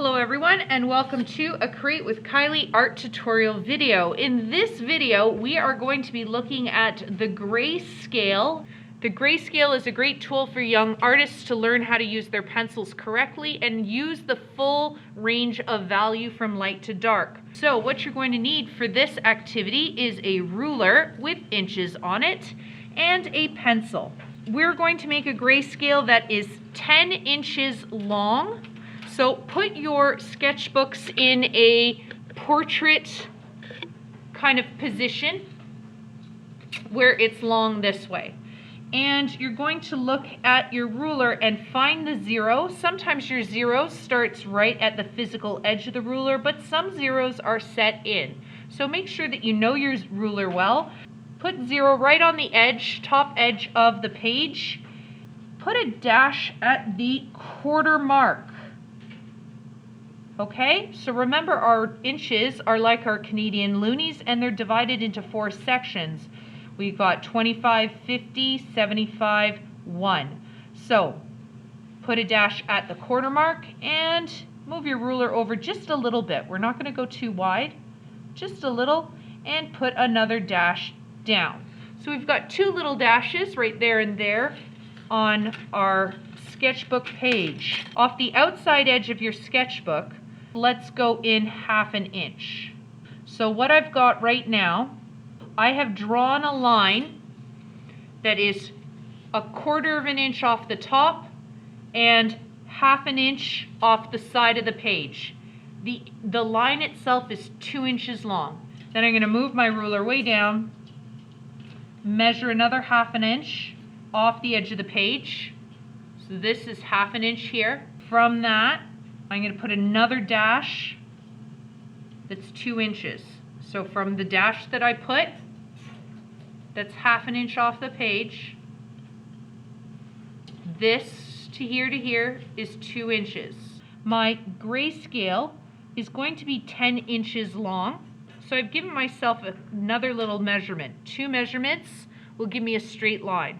Hello everyone, and welcome to a Create with Kiely art tutorial video. In this video, we are going to be looking at the grayscale. The grayscale is a great tool for young artists to learn how to use their pencils correctly and use the full range of value from light to dark. So what you're going to need for this activity is a ruler with inches on it and a pencil. We're going to make a grayscale that is 10 inches long. So put your sketchbooks in a portrait kind of position where it's long this way. And you're going to look at your ruler and find the zero. Sometimes your zero starts right at the physical edge of the ruler, but some zeros are set in. So make sure that you know your ruler well. Put zero right on the edge, top edge of the page. Put a dash at the quarter mark. Okay, so remember our inches are like our Canadian loonies and they're divided into 4 sections. We've got 25, 50, 75, 1. So put a dash at the quarter mark and move your ruler over just a little bit. We're not going to go too wide, just a little, and put another dash down. So we've got 2 little dashes right there and there on our sketchbook page. Off the outside edge of your sketchbook, let's go in 1/2 inch. So what I've got right now, I have drawn a line that is 1/4 inch off the top and 1/2 inch off the side of the page. The line itself is 2 inches long. Then I'm going to move my ruler way down, measure another 1/2 inch off the edge of the page. So this is 1/2 inch here. From that, I'm going to put another dash that's 2 inches. So from the dash that I put, that's 1/2 inch off the page, this to here is 2 inches. My grayscale is going to be 10 inches long. So I've given myself another little measurement. 2 measurements will give me a straight line.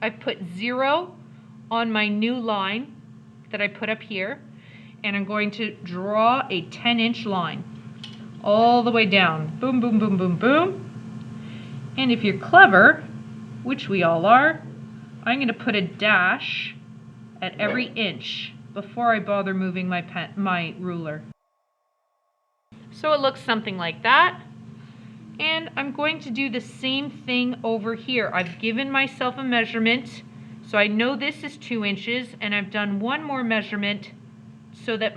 I've put 0 on my new line that I put up here, and I'm going to draw a 10-inch line all the way down. Boom, boom, boom, boom, boom. And if you're clever, which we all are, I'm going to put a dash at every inch before I bother moving my ruler. So it looks something like that. And I'm going to do the same thing over here. I've given myself a measurement, so I know this is 2 inches, and I've done one more measurement so that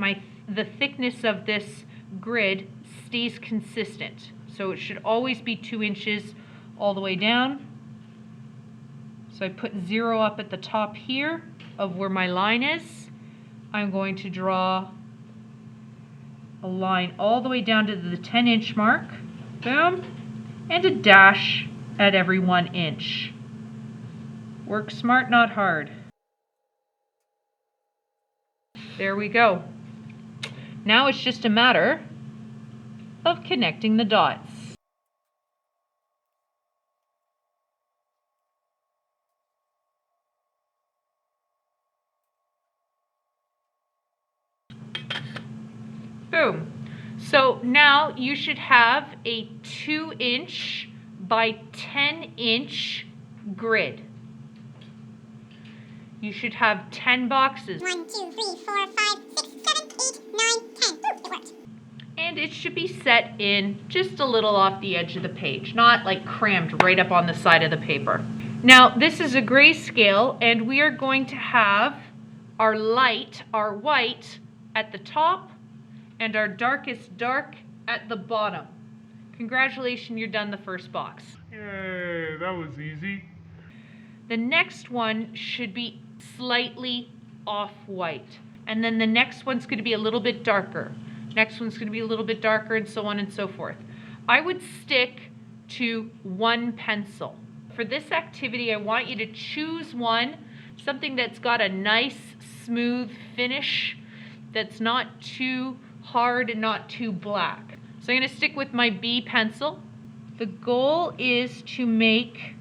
the thickness of this grid stays consistent. So it should always be 2 inches all the way down. So I put 0 up at the top here of where my line is. I'm going to draw a line all the way down to the 10-inch mark. Boom. And a dash at every 1 inch. Work smart, not hard. There we go. Now it's just a matter of connecting the dots. Boom. So now you should have a 2-inch by 10-inch grid. You should have 10 boxes. 1, 2, 3, 4, 5, 6, 7, 8, 9, 10. Ooh, it worked. And it should be set in just a little off the edge of the page, not like crammed right up on the side of the paper. Now, this is a grayscale, and we are going to have our light, our white, at the top, and our darkest dark at the bottom. Congratulations, you're done the first box. Yay, that was easy. The next one should be slightly off-white. And then the next one's going to be a little bit darker. Next one's going to be a little bit darker, and so on and so forth. I would stick to 1 pencil. For this activity, I want you to choose one, something that's got a nice, smooth finish, that's not too hard and not too black. So I'm going to stick with my B pencil. The goal is to make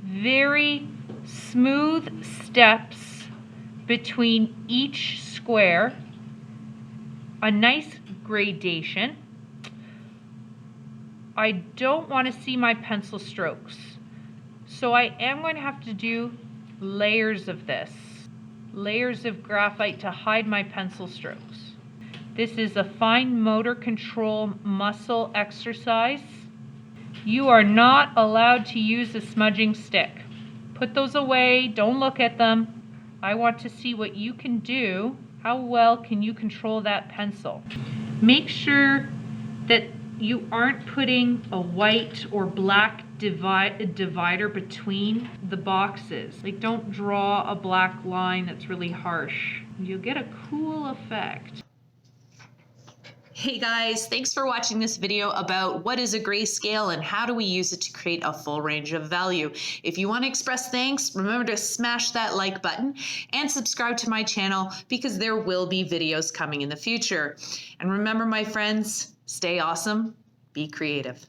very smooth steps between each square a nice gradation. I don't want to see my pencil strokes, so I am going to have to do layers of this. Layers of graphite to hide my pencil strokes. This is a fine motor control muscle exercise. You are not allowed to use a smudging stick. Put those away, don't look at them. I want to see what you can do. How well can you control that pencil? Make sure that you aren't putting a white or black divider between the boxes. Like, don't draw a black line that's really harsh. You'll get a cool effect. Hey guys, thanks for watching this video about what is a grayscale and how do we use it to create a full range of value. If you want to express thanks, remember to smash that like button and subscribe to my channel because there will be videos coming in the future. And remember, my friends, stay awesome, be creative.